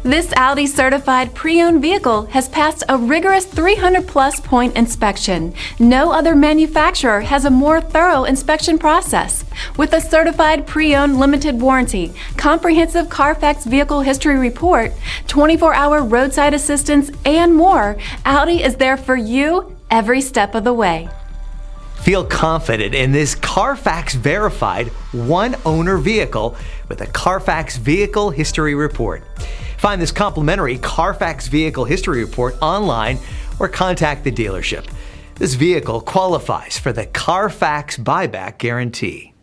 This Audi certified pre-owned vehicle has passed a rigorous 300-plus point inspection. No other manufacturer has a more thorough inspection process. With a certified pre-owned limited warranty, comprehensive CARFAX vehicle history report, 24-hour roadside assistance, and more, Audi is there for you every step of the way. Feel confident in this CARFAX verified one-owner vehicle with a CARFAX Vehicle History Report. Find this complimentary CARFAX Vehicle History Report online or contact the dealership. This vehicle qualifies for the CARFAX buyback guarantee.